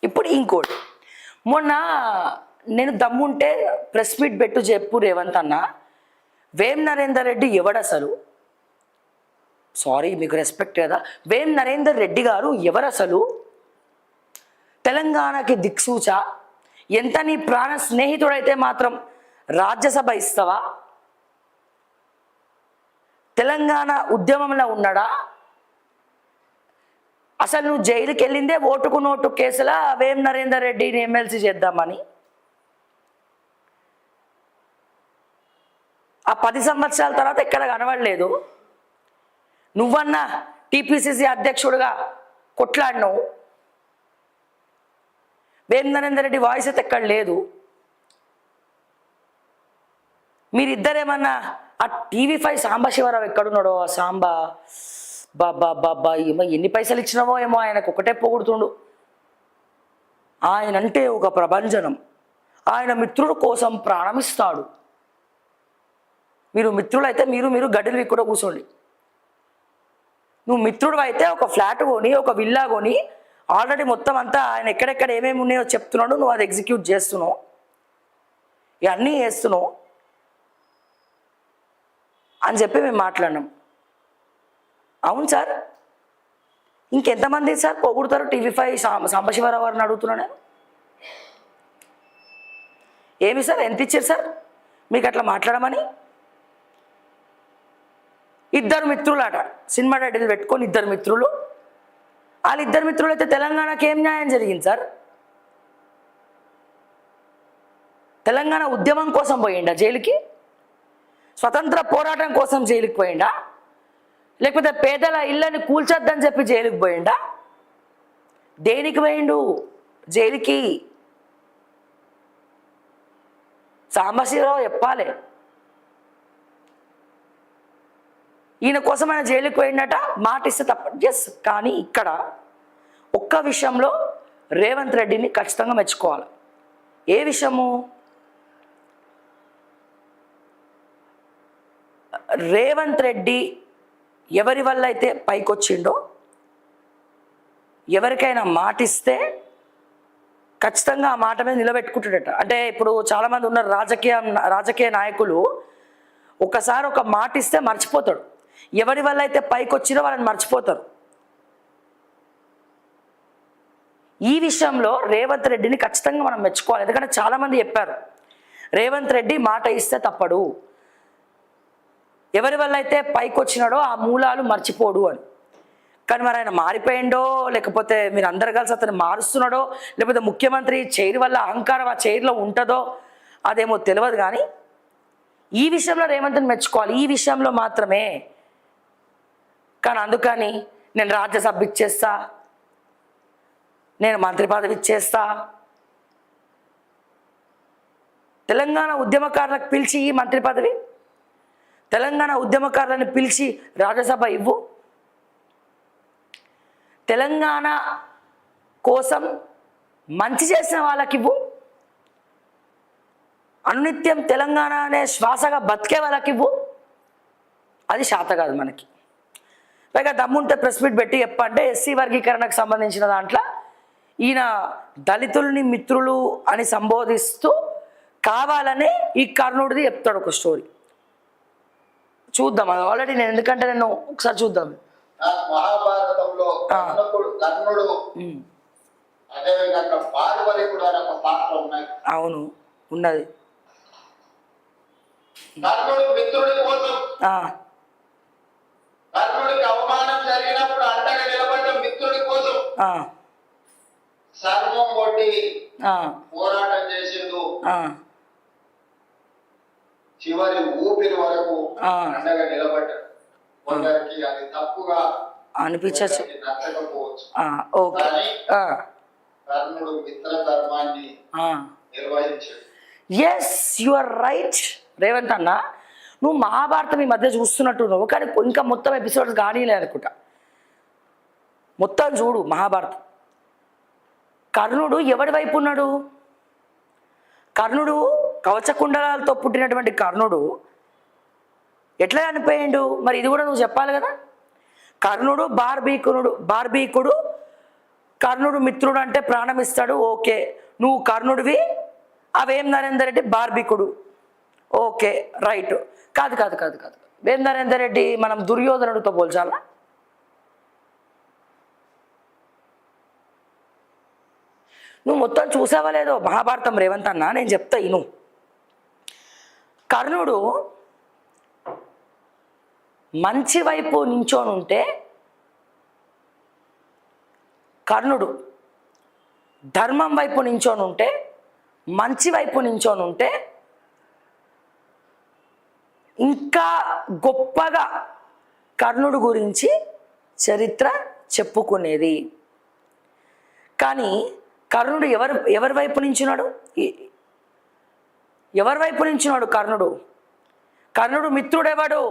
ఇప్పుడు ఇంకోటి, మొన్న నేను దమ్ముంటే ప్రెస్ మీట్ పెట్టు చెప్పు రేవంత్ అన్న, వేం నరేందర్ రెడ్డి ఎవడు అసలు? సారీ, మీకు రెస్పెక్ట్ కదా. వేం నరేందర్ రెడ్డి గారు ఎవరు అసలు? తెలంగాణకి దిక్సూచ? ఎంత నీ ప్రాణ స్నేహితుడైతే మాత్రం రాజ్యసభ ఇస్తావా? తెలంగాణ ఉద్యమంలో ఉన్నాడా? అసలు నువ్వు జైలుకి వెళ్ళిందే ఓటుకు నోటు కేసులా వేం నరేందర్ రెడ్డిని ఎమ్మెల్సీ చేద్దామని. ఆ 10 సంవత్సరాల తర్వాత ఎక్కడ కనబడలేదు. నువ్వన్నా టీపీసీసీ అధ్యక్షుడిగా కొట్లాడినావు, వేం నరేందర్ రెడ్డి వాయిస్ అయితే ఎక్కడ లేదు. మీరిద్దరేమన్నా ఆ టీవీ5 సాంబశివరావు ఎక్కడున్నాడో, ఆ సాంబా బాబా బాబా ఏమో ఎన్ని పైసలు ఇచ్చినావో ఏమో, ఆయనకు ఒకటే పొగుడుతుండు. ఆయనంటే ఒక ప్రభంజనం, ఆయన మిత్రుడు కోసం ప్రాణమిస్తాడు. మీరు మిత్రులైతే మీరు గడ్డలు కూడా కూర్చోండి. నువ్వు మిత్రుడు అయితే ఒక ఫ్లాట్ కొని, ఒక విల్లా కొని, ఆల్రెడీ మొత్తం అంతా ఆయన ఎక్కడెక్కడ ఏమేమి ఉన్నాయో చెప్తున్నాడు, నువ్వు అది ఎగ్జిక్యూట్ చేస్తున్నావు, ఇవన్నీ చేస్తున్నావు అని చెప్పి మేము మాట్లాడినాం. అవును సార్, ఇంకెంతమంది సార్ పొగుడుతారు టీవీ5 సాంబశివరావు గారిని అడుగుతున్నా నేను. ఏమి సార్, ఎంత ఇచ్చారు సార్ మీకు అట్లా మాట్లాడమని? ఇద్దరు మిత్రులాట, సినిమా టైటిల్ పెట్టుకొని ఇద్దరు మిత్రులు. వాళ్ళిద్దరు మిత్రులు అయితే తెలంగాణకి ఏం న్యాయం జరిగింది సార్? తెలంగాణ ఉద్యమం కోసం పోయిండా జైలుకి? స్వతంత్ర పోరాటం కోసం జైలుకి పోయిండా? లేకపోతే పేదల ఇళ్ళని కూల్చొద్దని చెప్పి జైలుకి పోయిండా? దేనికి పోయిండు జైలుకి? సాంబశివరావు చెప్పాలి. ఈయన కోసం ఆయన జైలుకి పోయిందట, మాట ఇస్తే తప్ప. ఎస్, కానీ ఇక్కడ ఒక్క విషయంలో రేవంత్ రెడ్డిని ఖచ్చితంగా మెచ్చుకోవాలి. ఏ విషయము? రేవంత్ రెడ్డి ఎవరి వల్ల అయితే పైకొచ్చిండో, ఎవరికైనా మాటిస్తే ఖచ్చితంగా ఆ మాట మీద నిలబెట్టుకుంటాడట. అంటే ఇప్పుడు చాలామంది ఉన్నారు రాజకీయ నాయకులు, ఒకసారి ఒక మాట ఇస్తే మర్చిపోతాడు. ఎవరి వల్ల అయితే పైకి వచ్చినా వాళ్ళని మర్చిపోతారు. ఈ విషయంలో రేవంత్ రెడ్డిని ఖచ్చితంగా మనం మెచ్చుకోవాలి. ఎందుకంటే చాలామంది చెప్పారు రేవంత్ రెడ్డి మాట ఇస్తే తప్పడు, ఎవరి వల్ల అయితే పైకి వచ్చినాడో ఆ మూలాలు మర్చిపోడు అని. కానీ మరి ఆయన మారిపోయిండో, లేకపోతే మీరు అందరు కలిసి అతను మారుస్తున్నాడో, లేకపోతే ముఖ్యమంత్రి చైర్ వల్ల అహంకారం ఆ చైర్లో ఉంటుందో అదేమో తెలియదు. కానీ ఈ విషయంలో రేవంత్ని మెచ్చుకోవాలి, ఈ విషయంలో మాత్రమే. కానీ అందుకని నేను రాజ్యసభ ఇచ్చేస్తా, నేను మంత్రి పదవి ఇచ్చేస్తా, తెలంగాణ ఉద్యమకారులకు పిలిచి ఈ మంత్రి పదవి, తెలంగాణ ఉద్యమకారులను పిలిచి రాజ్యసభ ఇవ్వు, తెలంగాణ కోసం మంచి చేసిన వాళ్ళకి ఇవ్వు, అనునిత్యం తెలంగాణ అనే శ్వాసగా బతికే వాళ్ళకి ఇవ్వు. అది శాత కాదు మనకి. పైగా దమ్ముంటే ప్రెస్ మీట్ పెట్టి చెప్పంటే ఎస్సీ వర్గీకరణకు సంబంధించిన దాంట్లో ఈయన దళితుల్ని మిత్రులు అని సంబోధిస్తూ కావాలనే ఈ కర్ణుడిది చెప్తాడు ఒక స్టోరీ. చూద్దాం అది ఆల్రెడీ నేను, ఎందుకంటే నేను ఒకసారి చూద్దాం. మహాభారతంలో కర్ణుడు అదేవిధంగా పార్వతి కూడా ఒక పాత్ర ఉన్నాయి. అవును, ఉన్నది. కర్ణుడు మిత్రుడి కోసం, కర్ణుడికి అవమానం జరిగినప్పుడు అండగా నిలబడ్డ మిత్రుడి కోసం సర్వం కొట్టి పోరాటం చేసిండు. చివరి ఊపిరి వరకు అండగా నిలబడ్డాడు. కొందరికి అది తప్పుగా అనిపించచ్చు, నచ్చకపోవచ్చు. కానీ కర్ణుడు మిత్ర ధర్మాన్ని నిర్వహించాడు. Yes, you are right Revanth అన్న. నువ్వు మహాభారతం ఈ మధ్య చూస్తున్నట్టు నువ్వు, కానీ ఇంకా మొత్తం ఎపిసోడ్స్ కానీలే అనుకుంటా. మొత్తం చూడు మహాభారతం. కర్ణుడు ఎవడి వైపు ఉన్నాడు? కర్ణుడు కవచకుండలాలతో పుట్టినటువంటి కర్ణుడు ఎట్లా చనిపోయిండు? మరి ఇది కూడా నువ్వు చెప్పాలి కదా. కర్ణుడు బార్బీకుడు కర్ణుడు మిత్రుడు అంటే ప్రాణం ఇస్తాడు, ఓకే. నువ్వు కర్ణుడివి, అవేం నరేందర్ రెడ్డి బార్బీకుడు, ఓకే రైట్. కాదు కాదు కాదు కాదు వేం నరేందర్ రెడ్డి మనం దుర్యోధనుడితో పోల్చాలా? నువ్వు మొత్తం చూసావా లేదో మహాభారతం రేవంత్ అన్న, నేను చెప్తా ఇను. కర్ణుడు మంచి వైపు నించోనుంటే, కర్ణుడు ధర్మం వైపు నించోనుంటే, మంచి వైపు నించోనుంటే ఇంకా గొప్పగా కర్ణుడు గురించి చరిత్ర చెప్పుకునేది. కానీ కర్ణుడు ఎవరి వైపు నించున్నాడు? ఎవరి వైపు నించున్నాడు కర్ణుడు? కర్ణుడు మిత్రుడెవడు?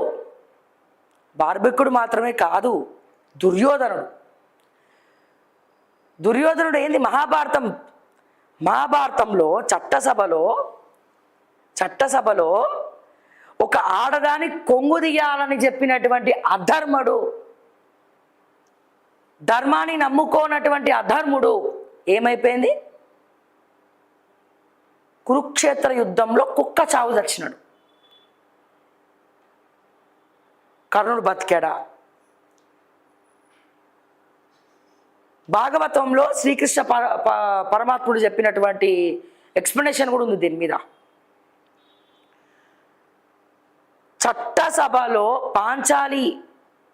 బార్బికుడు మాత్రమే కాదు, దుర్యోధనుడు. దుర్యోధనుడు ఏంది? మహాభారతంలో చట్టసభలో ఒక ఆడదాని కొంగు దియాలని చెప్పినటువంటి అధర్ముడు, ధర్మాన్ని నమ్ముకోనటువంటి అధర్ముడు ఏమైపోయింది? కురుక్షేత్ర యుద్ధంలో కుక్క చావు చచ్చినాడు. కర్ణుడు బతికాడా? భాగవతంలో శ్రీకృష్ణ పరమాత్ముడు చెప్పినటువంటి ఎక్స్ప్లెనేషన్ కూడా ఉంది దీని మీద. చట్టసభలో పాంచాలి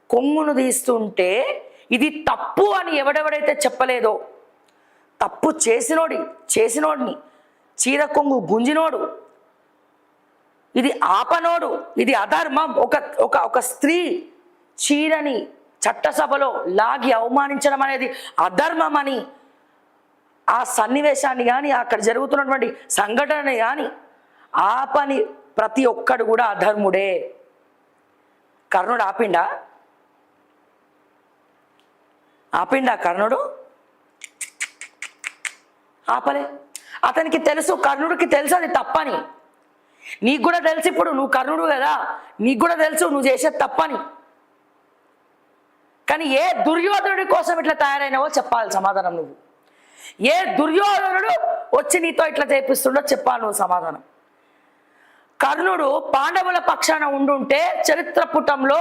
కొంగును తీస్తుంటే ఇది తప్పు అని ఎవడెవడైతే చెప్పలేదో, తప్పు చేసినోడిని చీర కొంగు గుంజినోడు, ఇది ఆపనోడు, ఇది అధర్మం, ఒక స్త్రీ చీరని చట్టసభలో లాగి అవమానించడం అనేది అధర్మం అని ఆ సన్నివేశాన్ని కానీ అక్కడ జరుగుతున్నటువంటి సంఘటనని కానీ ఆపని ప్రతి ఒక్కడు కూడా అధర్ముడే. కర్ణుడు ఆపిండా కర్ణుడు? ఆపలే. అతనికి తెలుసు, కర్ణుడికి తెలుసు అది తప్పని. నీకు కూడా తెలుసు, ఇప్పుడు నువ్వు కర్ణుడు కదా, నీకు కూడా తెలుసు నువ్వు చేసేది తప్పని. కానీ ఏ దుర్యోధనుడి కోసం ఇట్లా తయారైనావో చెప్పాలి సమాధానం నువ్వు. ఏ దుర్యోధనుడు వచ్చి నీతో ఇట్లా చేపిస్తుండో చెప్పాలి నువ్వు సమాధానం. కర్ణుడు పాండవుల పక్షాన ఉండుంటే చరిత్ర పుటంలో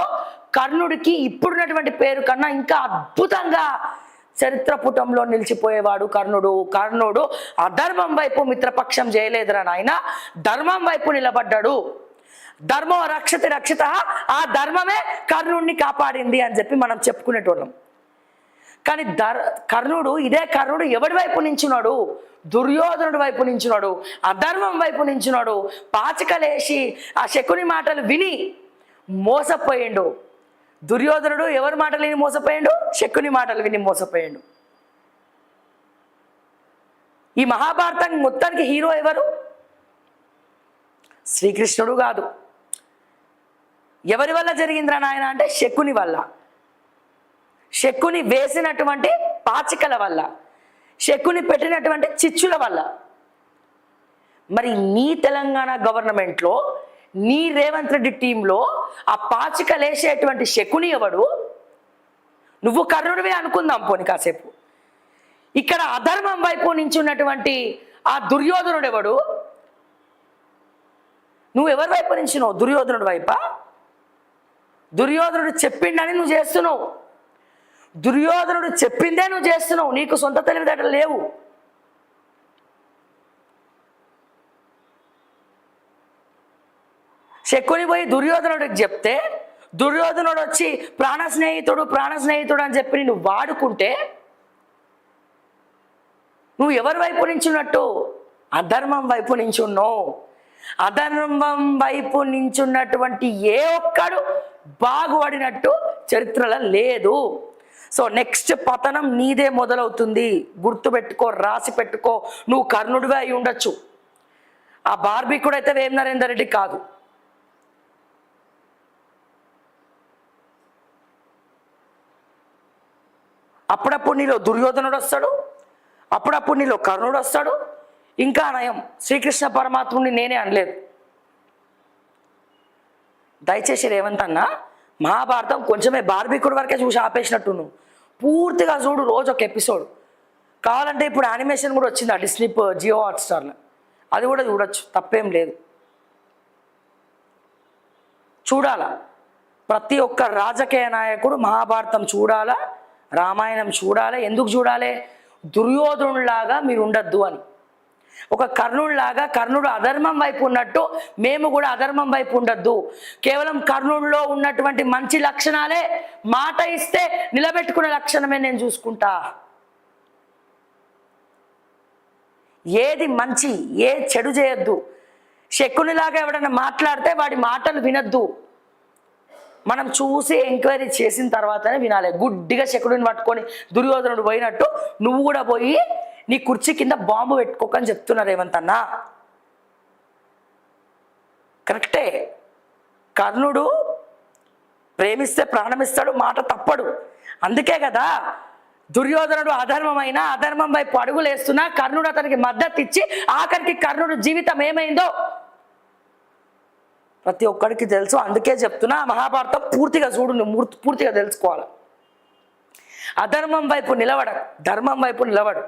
కర్ణుడికి ఇప్పుడున్నటువంటి పేరు కన్నా ఇంకా అద్భుతంగా చరిత్ర పుటంలో నిలిచిపోయేవాడు కర్ణుడు అధర్మం వైపు మిత్రపక్షం చేయలేదురా నాయన, ధర్మం వైపు నిలబడ్డాడు. ధర్మో రక్షిత, ఆ ధర్మమే కర్ణుడిని కాపాడింది అని చెప్పి మనం చెప్పుకునేటోళ్ళం. కానీ ఇదే కర్ణుడు ఎవడి వైపు నించున్నాడు? దుర్యోధనుడి వైపు నించున్నాడు, అధర్మం వైపు నించున్నాడు. పాచికలేసి ఆ శకుని మాటలు విని మోసపోయిండు. దుర్యోధనుడు ఎవరి మాటలు విని మోసపోయిండు? శకుని మాటలు విని మోసపోయిండు. ఈ మహాభారతం మొత్తానికి హీరో ఎవరు? శ్రీకృష్ణుడు కాదు. ఎవరి వల్ల జరిగిందిరా నాయన అంటే శకుని వల్ల. శకుని వేసినటువంటి పాచికల వల్ల, శకుని పెట్టినటువంటి చిచ్చుల వల్ల. మరి నీ తెలంగాణ గవర్నమెంట్లో, నీ రేవంత్ రెడ్డి టీంలో ఆ పాచికలేసేటువంటి శకుని ఎవడు? నువ్వు కర్ణుడివే అనుకుందాం పోని కాసేపు. ఇక్కడ అధర్మం వైపు నుంచి ఉన్నటువంటి ఆ దుర్యోధనుడు ఎవడు? నువ్వు ఎవరి వైపు నించున్నావు? దుర్యోధనుడి వైపా? దుర్యోధనుడు చెప్పిండని నువ్వు చేస్తున్నావు, దుర్యోధనుడు చెప్పిందే నువ్వు చేస్తున్నావు, నీకు సొంత తెలివితేటలు లేవు. శకుని పోయి దుర్యోధనుడికి చెప్తే దుర్యోధనుడు వచ్చి ప్రాణ స్నేహితుడు అని చెప్పి నువ్వు వాడుకుంటే నువ్వు ఎవరి వైపు నించున్నట్టు? అధర్మం వైపు నించున్నావు. అధర్మం వైపు నించున్నటువంటి ఏ ఒక్కడు బాగుపడినట్టు చరిత్రలో లేదు. సో నెక్స్ట్ పతనం నీదే మొదలవుతుంది. గుర్తుపెట్టుకో, రాసి పెట్టుకో. నువ్వు కర్ణుడివే అయి ఉండొచ్చు, ఆ బార్బీకుడు అయితే వేం నరేందర్ రెడ్డి కాదు. అప్పుడప్పుడు నీలో దుర్యోధనుడు వస్తాడు, అప్పుడప్పుడు నీలో కర్ణుడు వస్తాడు. ఇంకా నయం, శ్రీకృష్ణ పరమాత్ముడిని నేనే అనలేదు. దయచేసి రేవంత్ అన్న, మహాభారతం కొంచెమే బార్బికుడి వరకే చూసి ఆపేసినట్టు నువ్వు పూర్తిగా చూడు రోజు ఒక ఎపిసోడ్. కావాలంటే ఇప్పుడు యానిమేషన్ కూడా వచ్చింది ఆ డిస్నీ జియో హాట్స్టార్లో, అది కూడా చూడొచ్చు, తప్పేం లేదు. చూడాలా ప్రతి ఒక్క రాజకీయ నాయకుడు మహాభారతం చూడాలా, రామాయణం చూడాలి. ఎందుకు చూడాలి? దుర్యోధనుడిలాగా మీరు ఉండద్దు అని. ఒక కర్ణుడిలాగా కర్ణుడు అధర్మం వైపు ఉన్నట్టు మేము కూడా అధర్మం వైపు ఉండద్దు. కేవలం కర్ణుడిలో ఉన్నటువంటి మంచి లక్షణాలే మాట ఇస్తే నిలబెట్టుకునే లక్షణమే నేను చూసుకుంటా. ఏది మంచి ఏ చెడు చేయొద్దు. శకునిలాగా ఎవడన్నా మాట్లాడితే వాడి మాటలు వినొద్దు. మనం చూసి ఎంక్వైరీ చేసిన తర్వాతనే వినాలి. గుడ్డిగా శకుడిని పట్టుకొని దుర్యోధనుడు పోయినట్టు నువ్వు కూడా పోయి నీ కుర్చీ కింద బాంబు పెట్టుకోకని చెప్తున్నారు రేవంత్ అన్న. కరెక్టే, కర్ణుడు ప్రేమిస్తే ప్రాణమిస్తాడు, మాట తప్పడు. అందుకే కదా దుర్యోధనుడు అధర్మమైన అధర్మం వైపు అడుగులు వేస్తున్నా కర్ణుడు అతనికి మద్దతు ఇచ్చి ఆఖరికి కర్ణుడు జీవితం ఏమైందో ప్రతి ఒక్కడికి తెలుసు. అందుకే చెప్తున్నా మహాభారతం పూర్తిగా చూడు, నువ్వు పూర్తిగా తెలుసుకోవాలి. అధర్మం వైపు నిలబడ, ధర్మం వైపు నిలబడు.